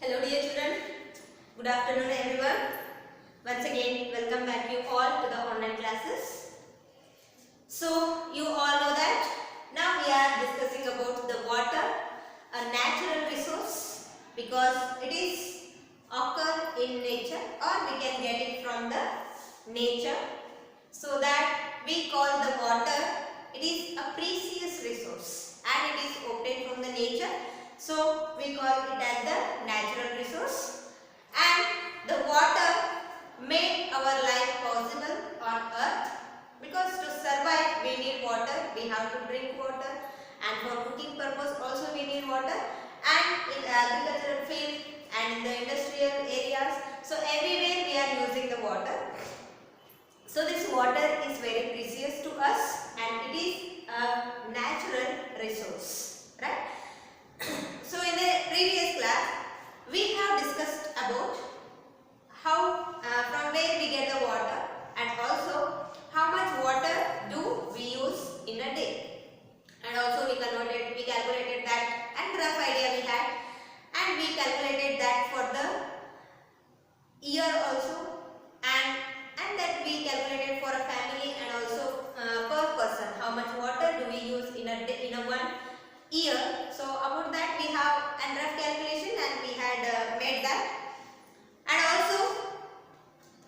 Hello dear children, good afternoon everyone. Once again welcome back you all to the online classes. So you all know that now we are discussing about the water, a natural resource because it is occur in nature or we can get it from the nature. So that we call the water, it is a precious resource and it is obtained from the nature. So we call it as the natural resource, and the water made our life possible on earth because to survive we need water, we have to drink water, and for cooking purpose also we need water, and in the agricultural field and in the industrial areas, so everywhere we are using the water. So this water is very precious to us and it is a natural resource, right? So in the previous class we have discussed about how from where we get the water and also how much water do we use in a day, and also we calculated that, and rough idea we had, and we calculated that for the year also, and that we calculated for a family and also per person how much water do we use in a day, in a 1 year. So about that we have a rough calculation and we had made that, and also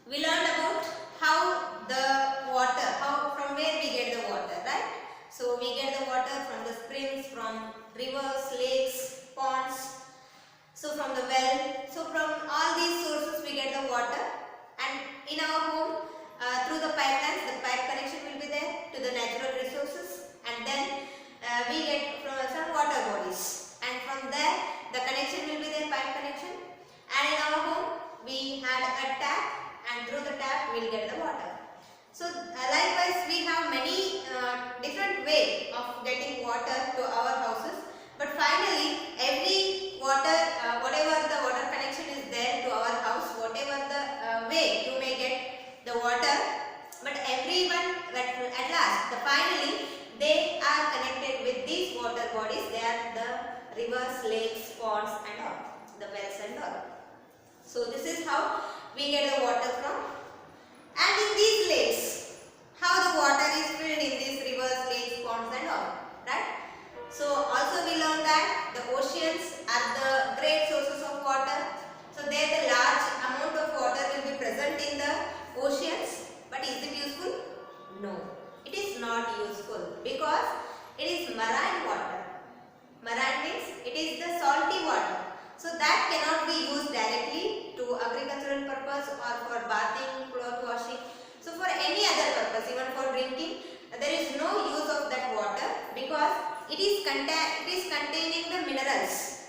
we learned about how the water, from where we get the water, right? So we get the water from the springs, from rivers, lakes, ponds, so from the well. So from all these sources we get the water, and in our home through the pipelines, the pipe connection will be there to the natural resources, and then we get from some water bodies, and from there the connection will be there, pipe connection, and in our home we had a tap, and through the tap we will get the water. So likewise we have many different way of getting water to our houses, but finally every water, whatever the water connection is there to our house, whatever the way you may get the water, but everyone at last, finally they are connected with these water bodies. They are the rivers, lakes, ponds and all, the wells and all. So this is how we get the water from. And in these lakes, how the water is filled in these rivers, lakes, ponds and all, right? So also we learned that the oceans are the great sources of water. So there the large amount of water will be present in the oceans, but is it useful? No, it is not useful because it is marine water. Marine means it is the salty water. So that cannot be used directly to agricultural purpose or for bathing, cloth washing. So for any other purpose, even for drinking, there is no use of that water because it is containing the minerals.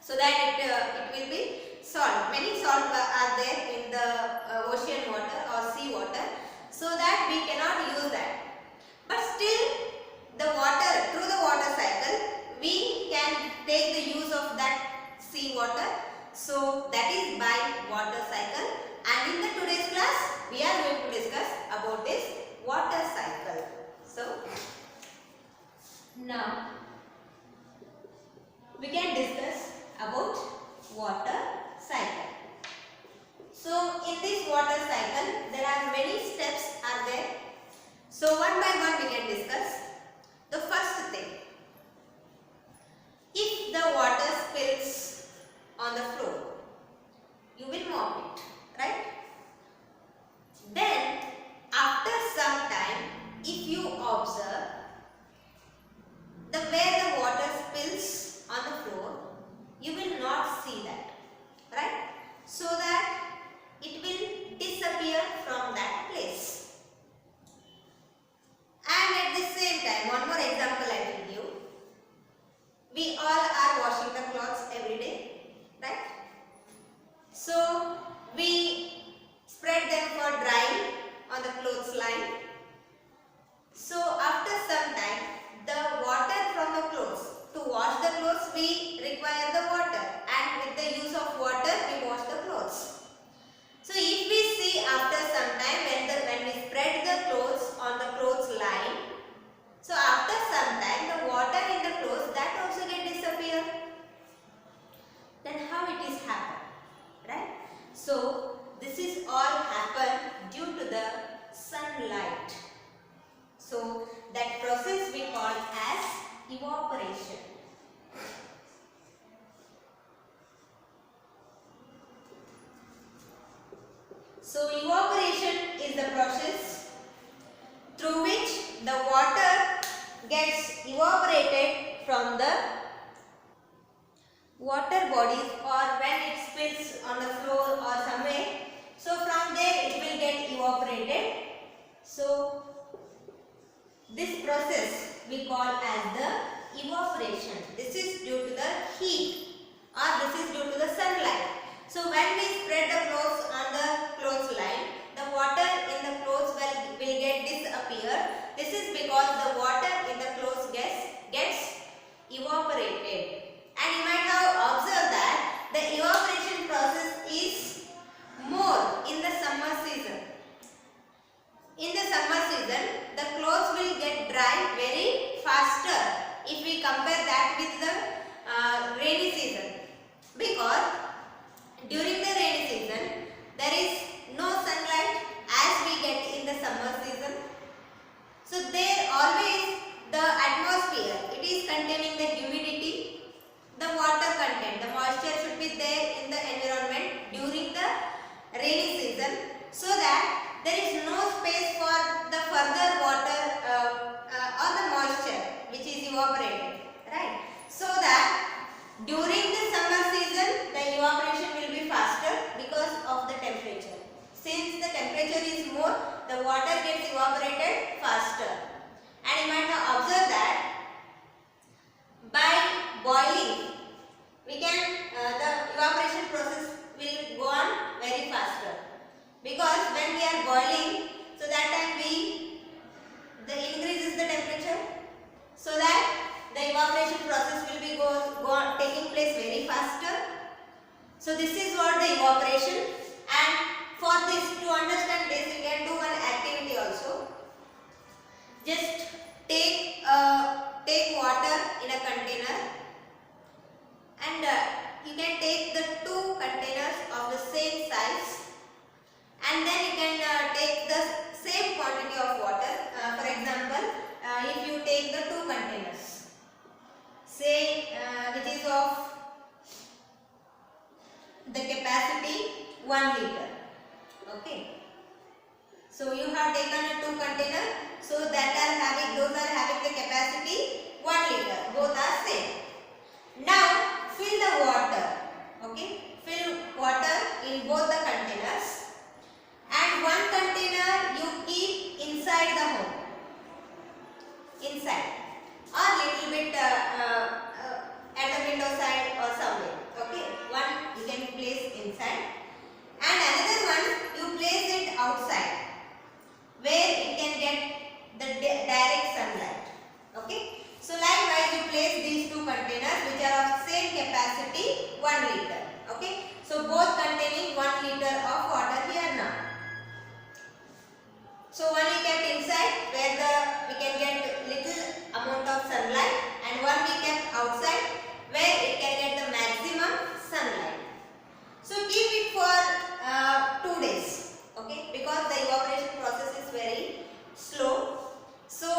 So that it will be salt. Many salt are there in the ocean water or sea water. So that we cannot use that. But still the water, through the water cycle, we can take the use of that sea water. So that is by water cycle, and in the today's class we are going to discuss about this water cycle. So now we can discuss about water cycle. So in this water cycle there are many steps are there. So one by one we can discuss. The first thing, if the water spills on the floor, you will mop it, right? Then after some time, if you observe where the water spills on the floor, you will not see that, right? So that it will disappear from that place. And at the same time, one more example I will give. We all are washing the clothes every day, right? So we spread them for drying on the clothes line. So after some time, the water from the clothes, to wash the clothes we require the water, and with the use of water we wash the clothes. So if we see after some time when we spread the clothes on the clothes line, so after some time the water in the clothes that also get disappear. Then how it is happening? So evaporation is the process through which the water gets evaporated from the water bodies or when it spills on the floor or somewhere. So from there it will get evaporated. So this process we call as the evaporation. This is due to the heat or this is due to the sunlight. So when we spread the clothes on the clothesline, the water in the clothes will get disappear. This is because the water in the clothes gets evaporated. And you might have observed that the evaporation process is more in the summer season. In the summer season, the clothes will get dry very faster if we compare that with the rainy season. Because during the rainy season, there is no sunlight as we get in the summer season. So there always the atmosphere, it is containing the humidity, the water content, the moisture should be there in the environment during the rainy season, so that there is no space for the further water or the moisture which is evaporated, right? So that during the summer season the evaporation will be faster because of the temperature. Since the temperature is more, the water gets evaporated faster. And you might have observed that by boiling, we can the evaporation process will go on very faster. Because when we are boiling, so that time the increases the temperature, so that the evaporation process will be taking place very faster. So this is what the evaporation. And for this, to understand this, you can do one activity also. Just take water in a container, and you can take the two containers of the same size, and then you can take the same quantity of water. For example, if you take the two containers, say which is of the capacity 1 liter. Okay. So you have taken a two container, so those are having the capacity 1 liter. Both are same. Now fill the water. Okay. Fill water in both the containers, and one container you keep inside the home. Inside, or little bit at the window side or somewhere. Okay. One you can place inside, and another one you place it outside, where it can get the direct sunlight. Okay. So likewise you place these two containers which are of same capacity 1 liter. Okay. So both containing 1 liter of water here now. So one we kept inside where we can get little amount of sunlight, and one we kept outside where it can get the maximum sunlight. So keep it for 2 days. Okay, because the evaporation process is very slow. So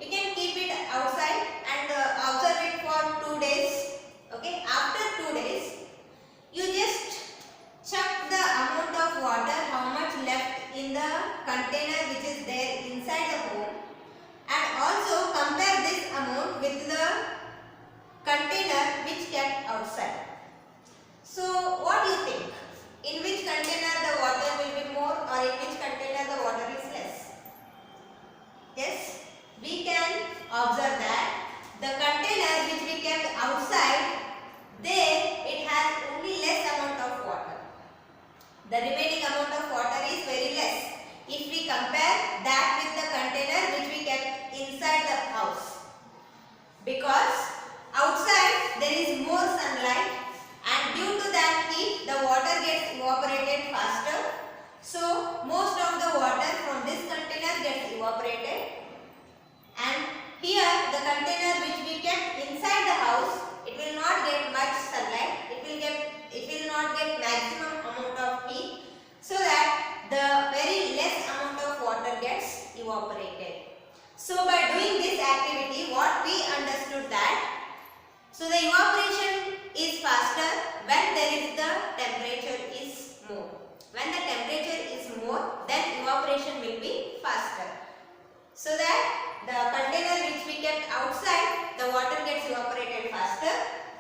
you can keep it outside and observe it for 2 days. Okay, after 2 days, you just check the amount of water, how much left in the container which is there inside the home, and also compare this amount with the container which kept outside. So what do you think? In which container the water will be more, or in which container the water is less? Yes, we can observe that the container which we kept outside, there it has only less amount of water. The remaining amount of water is very less if we compare that with the container which we kept inside the house. Because outside there is more sunlight, and due to that heat the water gets evaporated faster. So most of the water from this container gets evaporated, and here the container which we kept inside the house, it will not get much sunlight, it will not get maximum amount of heat, so that the very less amount of water gets evaporated. So by doing this activity, what we understood that, so the evaporation is faster when there is the temperature is more. When the temperature is then evaporation will be faster. So that the container which we kept outside, the water gets evaporated faster,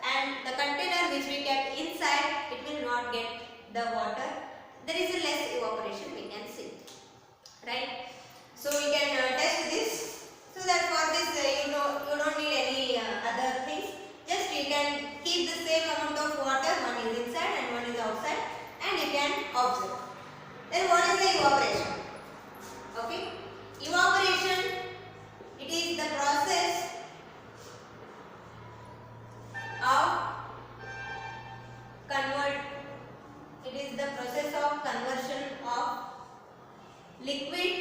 and the container which we kept inside, it will not get the water. There is a less evaporation we can see, right? So we can test this. So that for this you don't need any other things. Just you can keep the same amount of water, one is inside and one is outside, and you can observe. Then what is the evaporation? Okay, evaporation, it is the process of conversion of liquid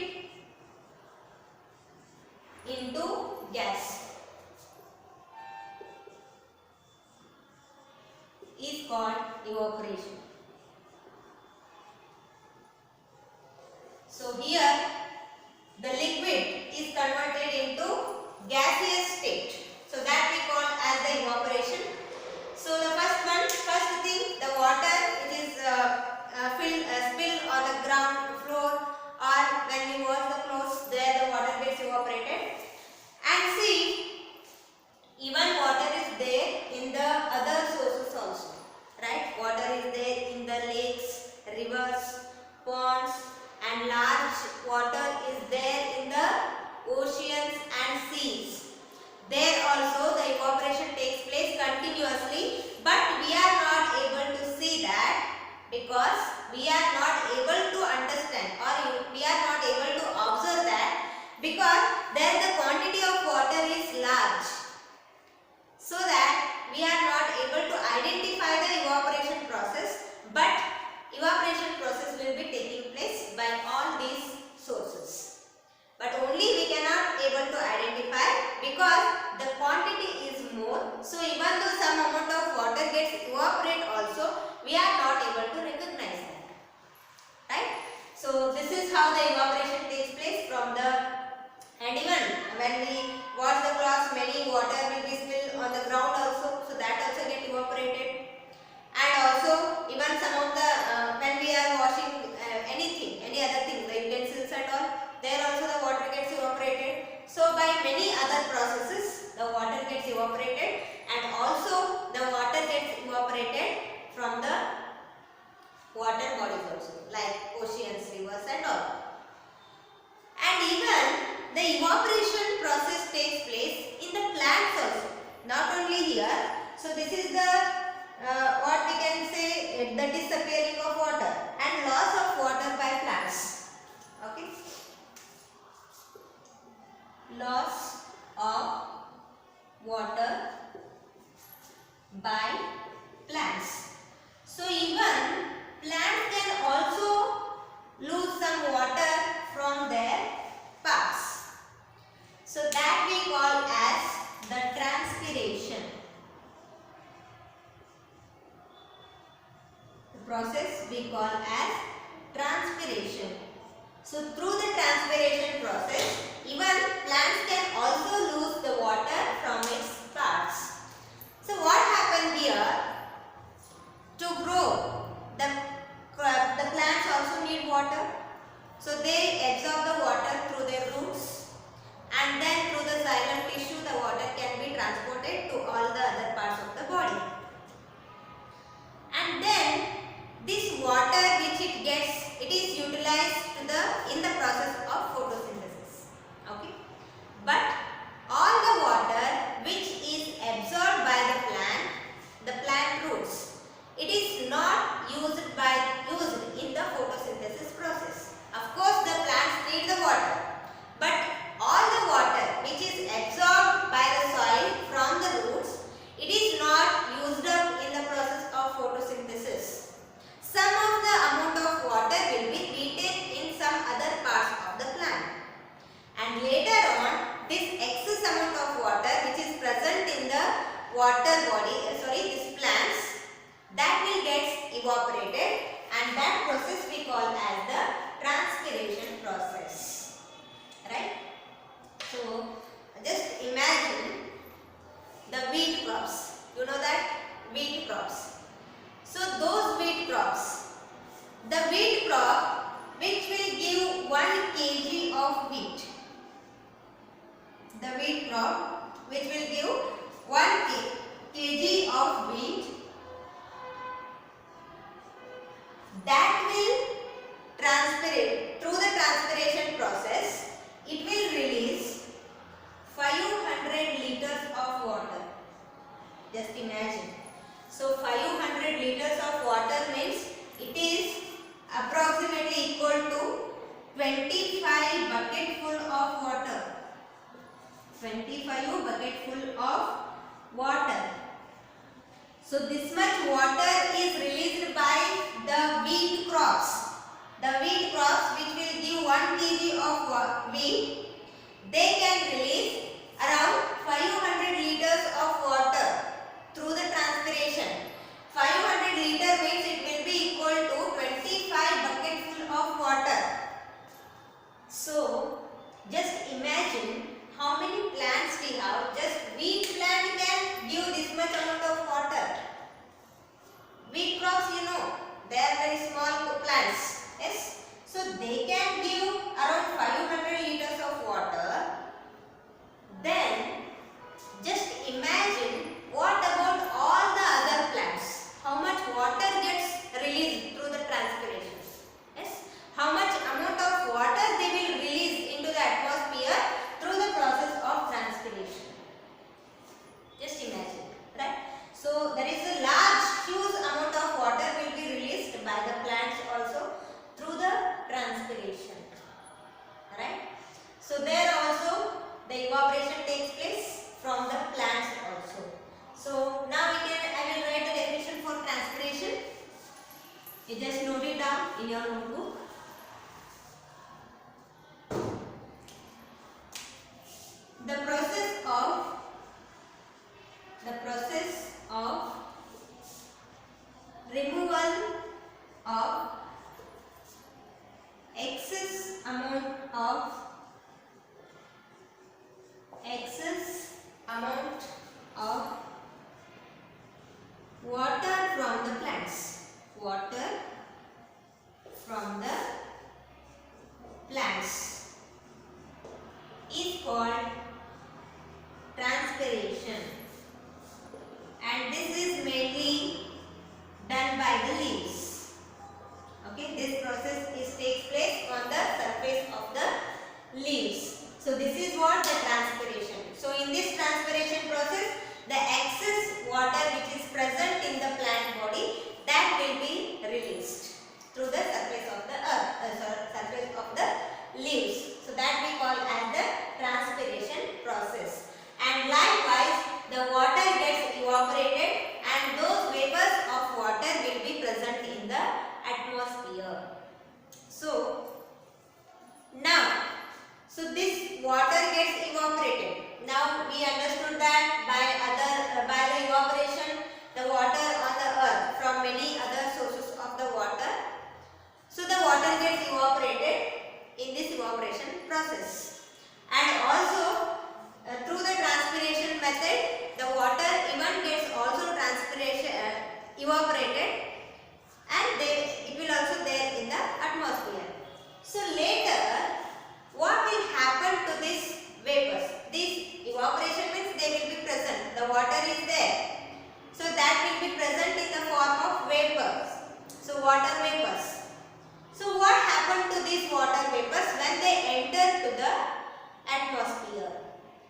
into gas is called evaporation. So here the liquid is converted into gaseous state. So that we call as the evaporation. So the first thing, the water it is spilled on the ground floor, or when we wash the clothes, there the water gets evaporated. And see, even water is there in the other sources also, right? Water is there in the lakes, rivers, ponds, and large water is there in the oceans and seas. There also the evaporation takes place continuously, but we are not able to see that because we are not able to understand, or we are not able to observe that, because there the quantity of water is large, so that we are not able to identify the evaporation process, but evaporation process will be taking place by all these sources. But only we cannot able to identify because the quantity is more. So even though some amount of water gets evaporated also, we are not able to recognize that, right? So this is how the evaporation takes place from the, and even when we wash the clothes, many water will be spilled on the ground also, so that also get evaporated. And also even some of the when we are washing anything, any other thing, the utensils and all, there also the water gets evaporated. So by many other processes the water gets evaporated, and also the water gets evaporated from the water bodies also, like oceans, rivers and all. And even the evaporation process takes place in the plants also, not only here. So this is the what we can say, the disappearing of water and loss of water by plants. Okay, loss of water by plants. So even plants can also lose some water from their parts. So that we call as the transpiration. Process we call as transpiration. So through the transpiration process, even plants can also lose the water from its parts. So what happened here? To grow, the plants also need water. So they absorb the water through their roots, and then through the xylem tissue the water can be transported to all the other parts of the body. And then this water which it gets, it is utilized in the process of photosynthesis. Okay, but all the water which is absorbed by the plant roots, it is not used in the photosynthesis process. Of course the plants need the water, but all the water which is absorbed by the soil from the roots, it is not used up in the process of photosynthesis. Some of the amount of water will be retained in some other parts of the plant, and later on this excess amount of water which is present in the these plants, that will get evaporated, and that process we call as the transpiration process, right? So just imagine the wheat crops. You know that wheat crops. So those wheat crops, the wheat crop which will liters of water means it is approximately equal to 25 bucketful of water. 25 bucketful of water. So this much water is released by the wheat crops. The wheat crops which will give 1 kg of wheat, they can release around 500 liters of water through the transpiration. 500 liter means it will be equal to 25 bucketful of water. So just imagine how many plants we have. Just wheat plant can give this much amount of water. Wheat crops, you know, they are very small plants. Yes, so they can give around 500 liters of water. Then just imagine what about all the other plants? How much water gets released through the transpiration? Yes, how much amount of water they will release into the atmosphere through the process of transpiration. Just imagine, right? So there is a large, huge amount of water will be released by the plants also through the transpiration, right? So there also the evaporation takes place from the plants also. So now I will write the definition for transpiration. You just note it down in your notebook. The process of removal of excess amount of water from the plants. Water from the plants is called transpiration, and this is mainly done by the leaves. Okay, this process takes place on the surface of the leaves. So this is what the transpiration. So in this transpiration process, the excess water which is present in the plant body, that will be released through the surface of the surface of the leaves. So that we call as the transpiration process. And likewise, the water gets evaporated and those vapors of water will be present in the atmosphere. So now, this water gets evaporated. Now we understood that by the evaporation, the water on the earth from many other sources of the water. So the water gets evaporated in this evaporation process. And also through the transpiration method, the water even gets also evaporated, and it will also there in the atmosphere. So later, what will happen to these vapors? This evaporation means they will be present. The water is there. So that will be present in the form of vapors. So water vapors. So what happened to these water vapors when they enter to the atmosphere?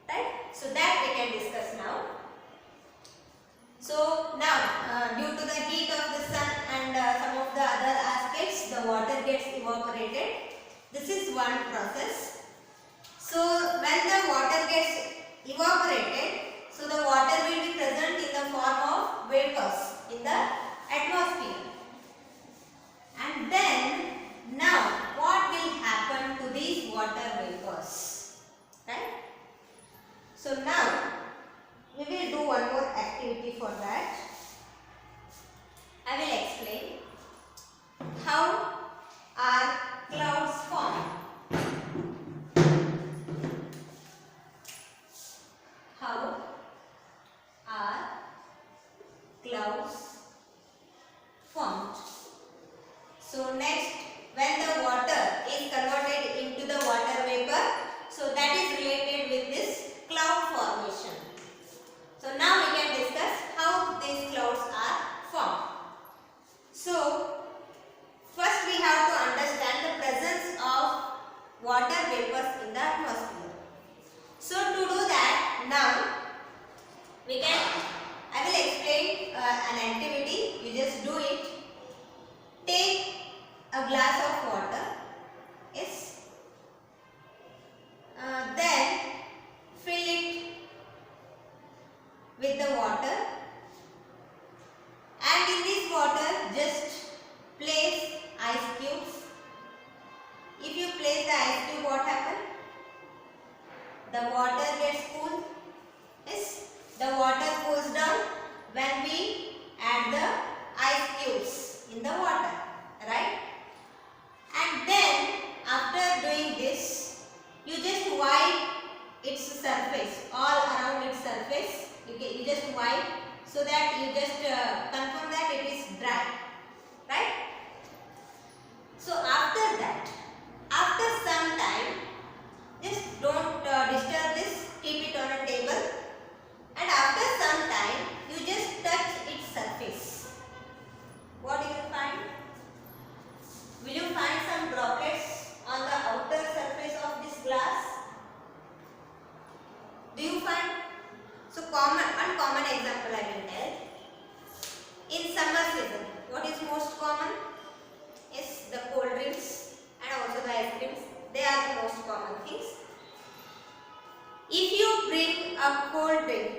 Right? So that we can discuss now. So now due to the heat of the sun and some of the other aspects, the water gets evaporated. This is one process. So when the water gets evaporated, so the water will be present in the form of vapors in the atmosphere. And then now what will happen to these water vapors? Right? So now we will do one more activity for that. I will explain how are clouds formed. How are clouds formed? So next, when the water is converted into the water vapor, so that is related with this cloud formation. So now we can discuss how these clouds are formed. So first we have to understand the presence of water vapors in the atmosphere. So to do that, now I will explain an activity. You just do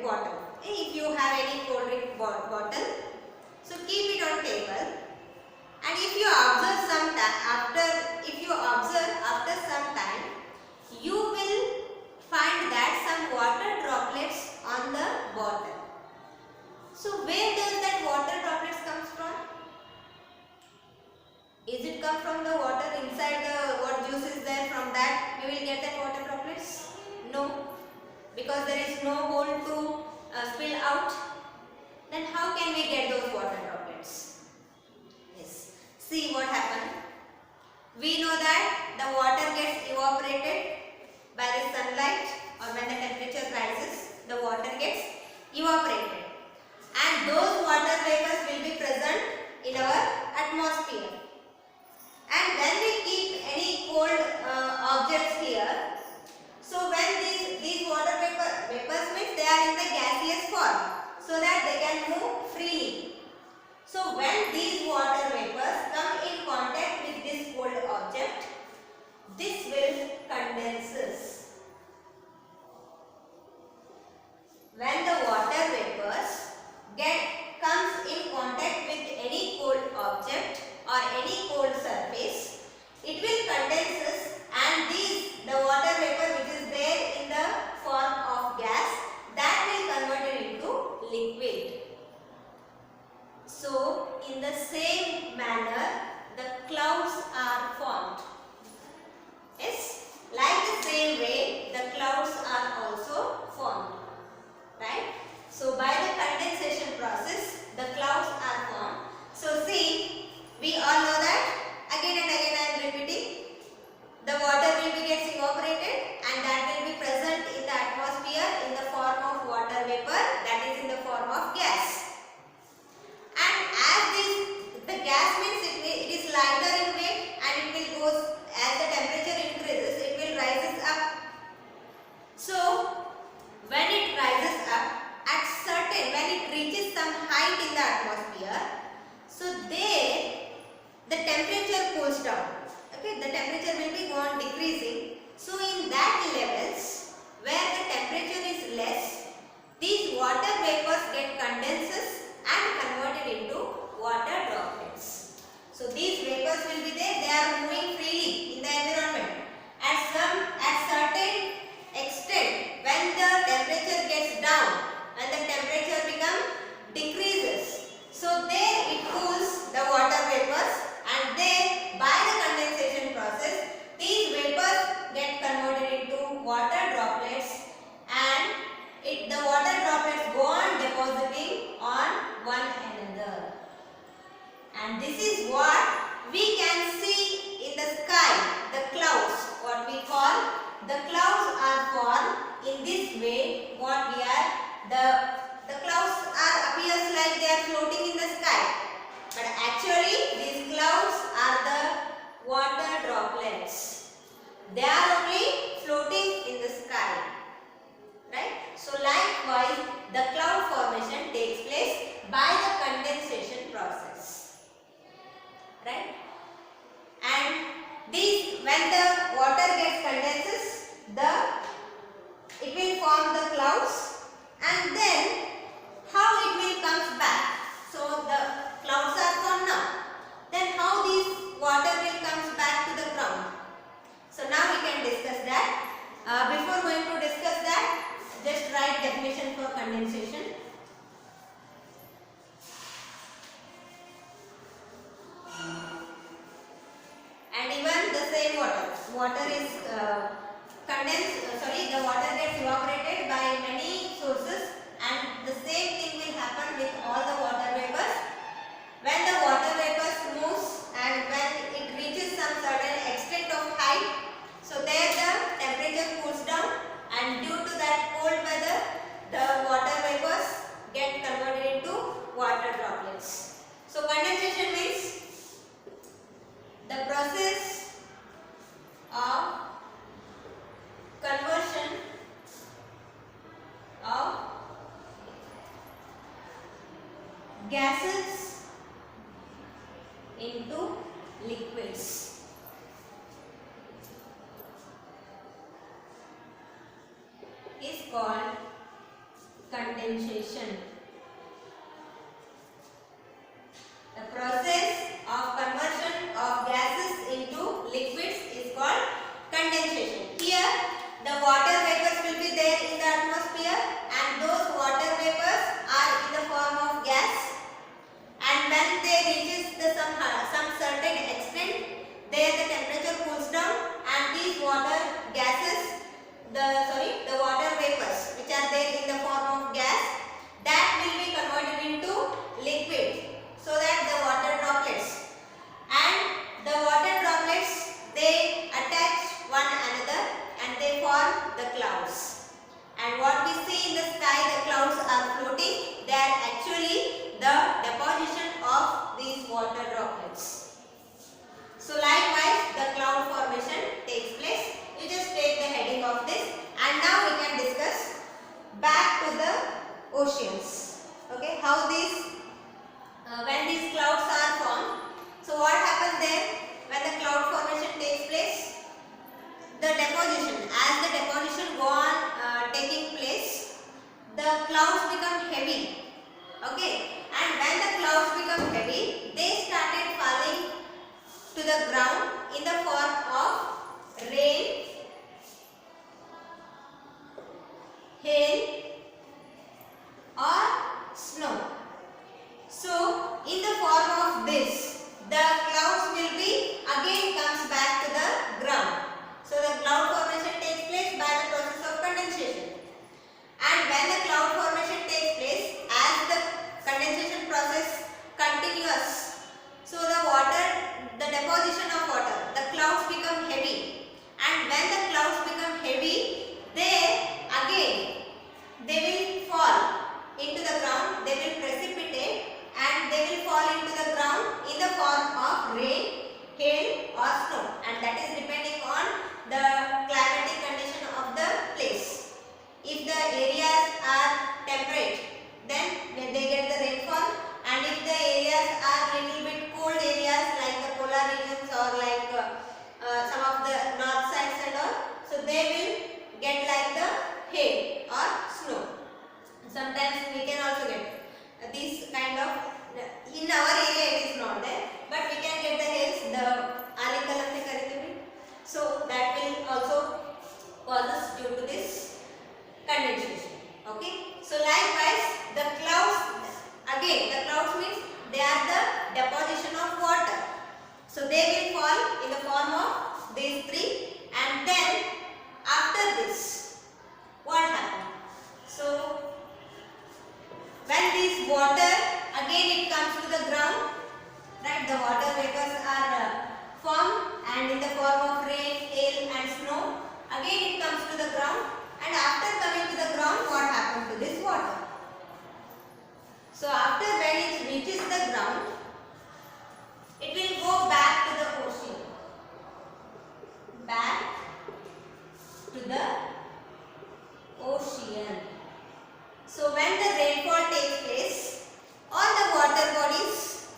bottle. If you have any cold drink bottle, so keep it on table. And if you observe after some time, you will find that some water droplets on the bottle. So where does that water droplets comes from? Is it come from the water inside the what juice is there, from that we will get that water droplets? No, because there is no hole to spill out. Then how can we get those water droplets? Yes. See what happened. We know that the water gets evaporated by the sunlight, or when the temperature rises, the water gets evaporated. And those water vapors will be present in our atmosphere. And when we keep any cold objects here, so when these water vapors means they are in the gaseous form, so that they can move freely. So when these water vapors come in contact with this cold object, this will condenses. When the water vapors comes in contact with any cold object or any cold surface, it will condenses, and the water vapor which is there in the form of gas, that will convert it into liquid. So in the same manner the clouds are formed. Yes, like the same way the clouds are also formed, right? So by the condensation process the clouds are formed. So see, we all know that, again and again I am repeating, the water will be gets evaporated and that will be present in the atmosphere in the form of water vapor, that is in the form of gas. And as the gas means it is lighter in weight, and it will goes, as the temperature increases, it will rises up. So when it rises up, when it reaches some height in the atmosphere, so there the temperature cools down. Okay, the temperature will be gone decreasing. So in that levels where the temperature is less, these water vapors get condenses and converted into water droplets. So these vapors will be there, they are moving freely in the environment. At certain extent, when the temperature gets down, when the temperature decreases, so there it cools the water vapors, and then by the condensation process these vapors get converted into water droplets, and the water droplets go on depositing on one another. And this is what we can see in the sky, the clouds, what we call the clouds are formed in this way. What we are, the clouds appears like they are floating in the sky, but actually these clouds are the water droplets. They are only floating in the sky, right? So likewise the cloud formation takes place by the condensation process, right? And when the water gets condenses, it will form the clouds, and then how it will comes back. So the clouds are formed now. Then how this water will comes back to the ground. So now we can discuss that. Before going to discuss that, just write definition for condensation. And even the same water is the water gets evaporated by many sources, and the same thing will happen with all the water vapors. When the water vapors moves and when it reaches some certain extent of height, so there the temperature cools down, and due to that cold weather the water vapors get converted into water droplets. So condensation means the process of conversion of gases into liquids. Is called condensation. condensation. The process of conversion of gases into liquids is called condensation. Here the water vapors will be there in the atmosphere, and those water vapors are in the form of gas, and when they reaches some certain extent, there the temperature cools down, and these water gases, the water vapors which are there in the form of gas, that will be converted into liquid, so that the water droplets, and the water droplets, they attach one another and they form the clouds. And what we see in the sky, the clouds are floating, they are actually the deposition of these water droplets. So likewise the cloud formation takes place. You just take the heading of this, and now we can discuss back to the oceans. Okay, how these when these clouds are formed. So what happens there when the cloud formation takes place? The deposition, as the deposition go on taking place, the clouds become heavy. Okay, and when the clouds become heavy, they started falling to the ground in the form of rain, hail or snow. So in the form of this, the clouds will be again comes back to the ground. So the cloud formation takes place by the process of condensation. And when the cloud formation takes place, as the condensation process continues, so the deposition of water, the clouds become heavy. And when the clouds become heavy, they will fall into the ground, they will precipitate, and they will fall into the ground in the form of rain, hail or snow, and that is depending on the climatic condition of the place. If the areas are temperate, then they get the rainfall, and if the areas are little bit cold areas like the polar regions or like some of the north sides and all, so they will get like the hail or snow. Sometimes we can also get these kind of, in our area it is not there, but we can get the hails, the alikalam karithumi. So that will also causes due to this condensation. Okay. So likewise the clouds, again the clouds means they are the deposition of water. So they will fall in the form of these three, and then after this what happens? So when this water again it comes to the ground, right, the water vapors are formed, and in the form of rain, hail and snow, again it comes to the ground, and after coming to the ground, what happens to this water? So after when it reaches the ground, it will go back to the ocean, back to the ocean. So when the rainfall takes place, all the water bodies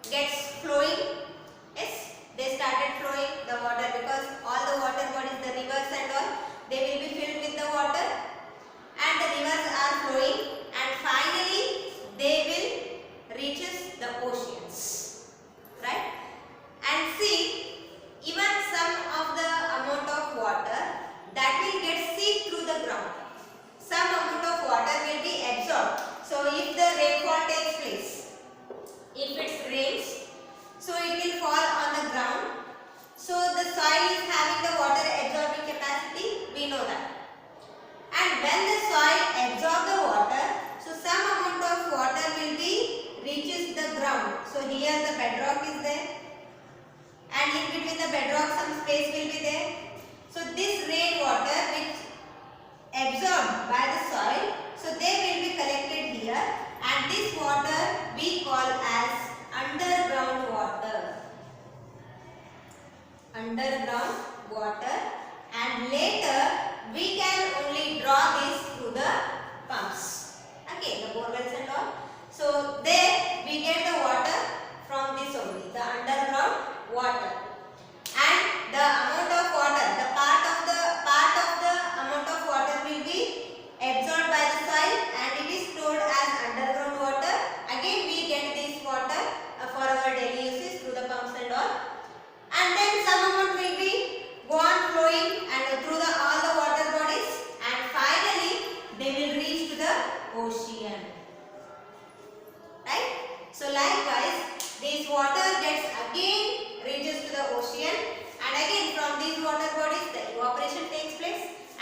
gets flowing. Yes, they started flowing the water, because all the water bodies, the rivers and all, they will be filled with the water, and the rivers are flowing, and finally they will reaches the oceans, right? And see, even some of the amount of water that will get seeped through the ground. Some amount of water will be absorbed. So if the rainfall takes place, if it rains, so it will fall on the ground. So the soil is having the water absorbing capacity, we know that. And when the soil absorbs the water, so some amount of water will be reaches the ground. So here the bedrock is there, and in between the bedrock some space will be there. So this rainwater which absorbed by the soil, so they will be collected here, and this water we call as underground water. Underground water, and later we can only draw this through the pumps. Okay, the borewells and all. So there we get the water from this only, the underground water. And the amount of water, the part of the amount of water will be absorbed by the soil, and it is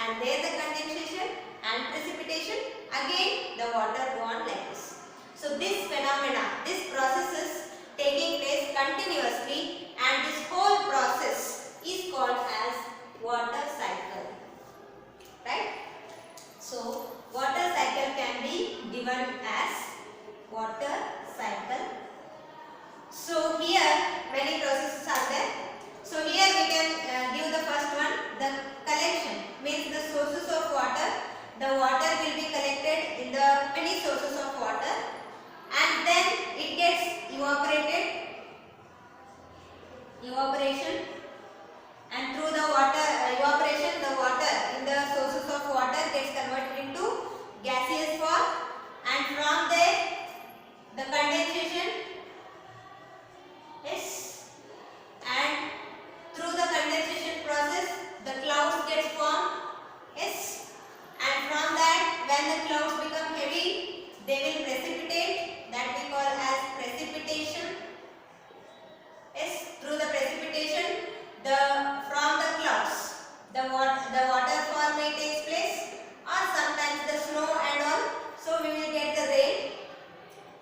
and there the condensation and precipitation, again the water go on like this. So this phenomena, this process is taking place continuously, and this whole process is called as water cycle, right? So water cycle can be given as water cycle. So here many processes are there. So here we can give the first one, the collection, means the sources of water. The water will be collected in the many sources of water, and then it gets evaporation, and through the water evaporation, the water in the sources of water gets converted into gaseous form, and from there the condensation, yes, and through the condensation process the clouds gets formed, yes, and from that when the clouds become heavy they will precipitate, that we call as precipitation, yes. Through the precipitation, from the clouds the waterfall may take place, or sometimes the snow and all, so we will get the rain,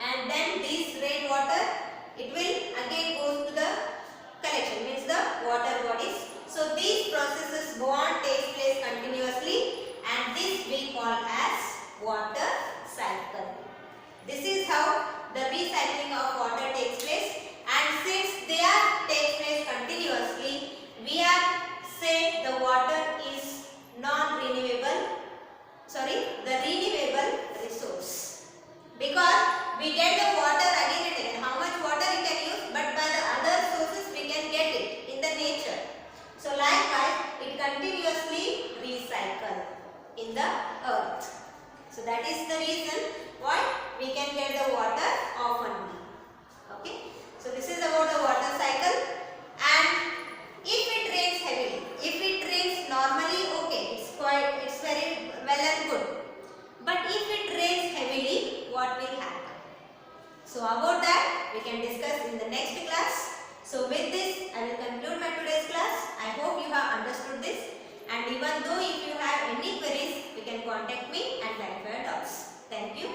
and then this rain water, it will again goes to the collection, means the water bodies. So these processes go on, takes place continuously, and this we call as water cycle. This is how the recycling of water takes place, and since they are take place continuously, we are say the water is the renewable resource, because we get the water again and again. How much water we can use, but by the other sources we can get it in the nature. So likewise it continuously recycle in the earth. So that is the reason why we can get the water oftenly. Okay. So this is about the water cycle. And if it rains heavily, if it rains normally, okay, it's very well and good. But if it rains heavily, what will happen? So about that we can discuss in the next class. So with this I will conclude my today's class. I hope you have understood this, and even though if you have any queries, you can contact me and clarify your doubts. Thank you.